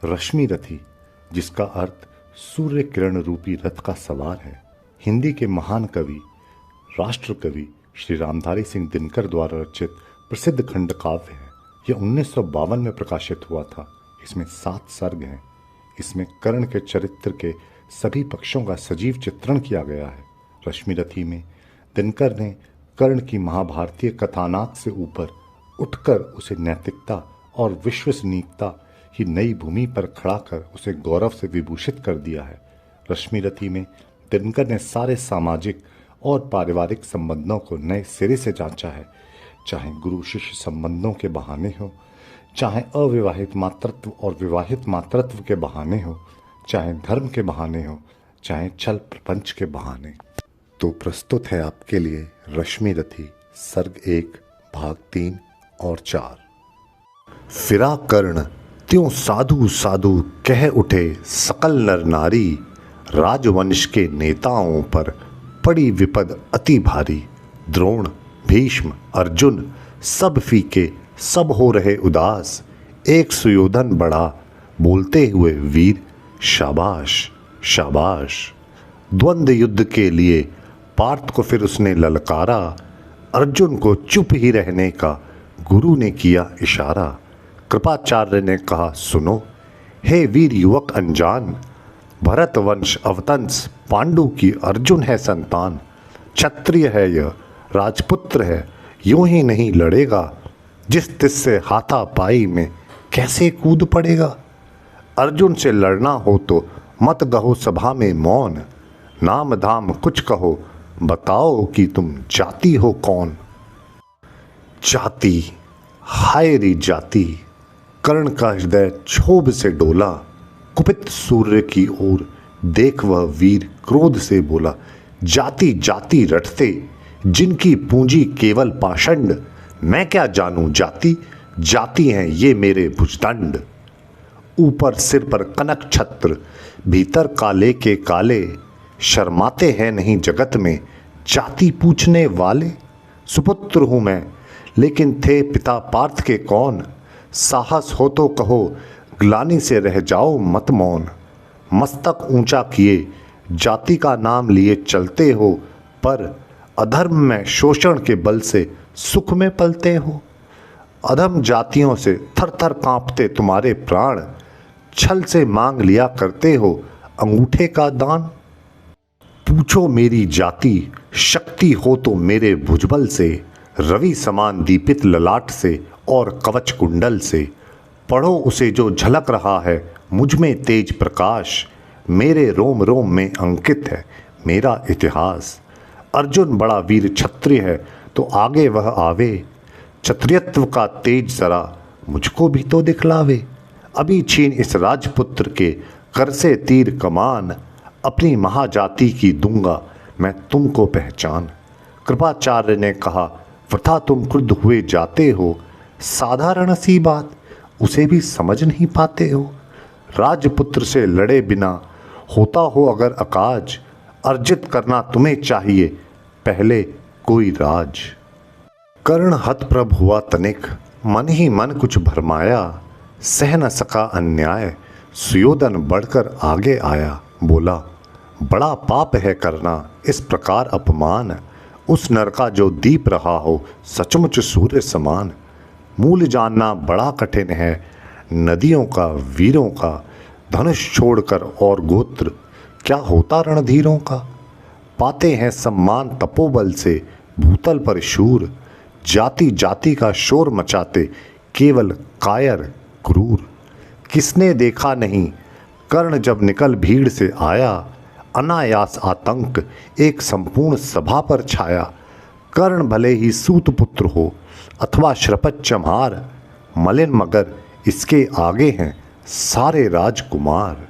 रश्मि रथी, जिसका अर्थ सूर्य किरण रूपी रथ का सवार है, हिंदी के महान कवि, राष्ट्र कवि श्री रामधारी सिंह दिनकर द्वारा रचित प्रसिद्ध खंड काव्य है। यह 1952 में प्रकाशित हुआ था। इसमें 7 सर्ग हैं। इसमें कर्ण के चरित्र के सभी पक्षों का सजीव चित्रण किया गया है। रश्मि रथी में दिनकर ने कर्ण की महाभारतीय कथानाक से ऊपर उठकर उसे नैतिकता और विश्वसनीयता की नई भूमि पर खड़ा कर उसे गौरव से विभूषित कर दिया है। रश्मि रथी में दिनकर ने सारे सामाजिक और पारिवारिक संबंधों को नए सिरे से जांचा है, चाहे गुरु शिष्य संबंधों के बहाने हो, चाहे अविवाहित मातृत्व और विवाहित मातृत्व के बहाने हो, चाहे धर्म के बहाने हो, चाहे छल प्रपंच के बहाने। तो प्रस्तुत है आपके लिए रश्मि रथी सर्ग 1 भाग 3 और 4। फिरा कर्ण त्यों साधु साधु कह उठे सकल नर नारी, राजवंश के नेताओं पर पड़ी विपद अति भारी। द्रोण भीष्म अर्जुन सब फीके, सब हो रहे उदास, एक सुयोधन बड़ा बोलते हुए वीर, शाबाश शाबाश। द्वंद्व युद्ध के लिए पार्थ को फिर उसने ललकारा, अर्जुन को चुप ही रहने का गुरु ने किया इशारा। कृपाचार्य ने कहा सुनो, हे वीर युवक अनजान, भरत वंश अवतंस पांडु की अर्जुन है संतान। क्षत्रिय है यह, राजपुत्र है, यूं ही नहीं लड़ेगा, जिस तिस से हाथापाई में कैसे कूद पड़ेगा। अर्जुन से लड़ना हो तो मत गहो सभा में मौन, नाम धाम कुछ कहो, बताओ कि तुम जाति हो कौन। जाति, हाय री जाति। कर्ण का हृदय क्षोभ से डोला, कुपित सूर्य की ओर देख वह वीर क्रोध से बोला, जाति जाति रटते जिनकी पूंजी केवल पाषंड, मैं क्या जानूं जाति, जाति हैं ये मेरे भुजदंड। ऊपर सिर पर कनक छत्र, भीतर काले के काले, शर्माते हैं नहीं जगत में जाति पूछने वाले। सुपुत्र हूं मैं, लेकिन थे पिता पार्थ के कौन, साहस हो तो कहो ग्लानि से रह जाओ मत मौन। मस्तक ऊंचा किए जाति का नाम लिए चलते हो, पर अधर्म में शोषण के बल से सुख में पलते हो। अधम जातियों से थर थर कांपते तुम्हारे प्राण, छल से मांग लिया करते हो अंगूठे का दान। पूछो मेरी जाति, शक्ति हो तो मेरे भुजबल से, रवि समान दीपित ललाट से और कवच कुंडल से। पढ़ो उसे जो झलक रहा है मुझ में तेज प्रकाश, मेरे रोम रोम में अंकित है मेरा इतिहास। अर्जुन बड़ा वीर क्षत्रिय है तो आगे वह आवे, क्षत्रियत्व का तेज जरा मुझको भी तो दिखलावे। अभी छीन इस राजपुत्र के कर से तीर कमान, अपनी महाजाति की दूंगा मैं तुमको पहचान। कृपाचार्य ने कहा वृथा तुम क्रुद्ध हुए जाते हो, साधारण सी बात उसे भी समझ नहीं पाते हो। राजपुत्र से लड़े बिना होता हो अगर अकाज, अर्जित करना तुम्हें चाहिए पहले कोई राज। कर्ण हतप्रभ हुआ तनिक, मन ही मन कुछ भरमाया, सह न सका अन्याय, सुयोधन बढ़कर आगे आया। बोला बड़ा पाप है करना इस प्रकार अपमान, उस नर का जो दीप रहा हो सचमुच सूर्य समान। मूल जानना बड़ा कठिन है नदियों का वीरों का, धनुष छोड़कर और गोत्र क्या होता रणधीरों का। पाते हैं सम्मान तपोबल से भूतल पर शूर, जाति जाति का शोर मचाते केवल कायर क्रूर। किसने देखा नहीं कर्ण जब निकल भीड़ से आया, अनायास आतंक एक संपूर्ण सभा पर छाया। कर्ण भले ही सूत पुत्र हो अथवा श्रपत चम्हार, मलिन मगर इसके आगे हैं सारे राजकुमार।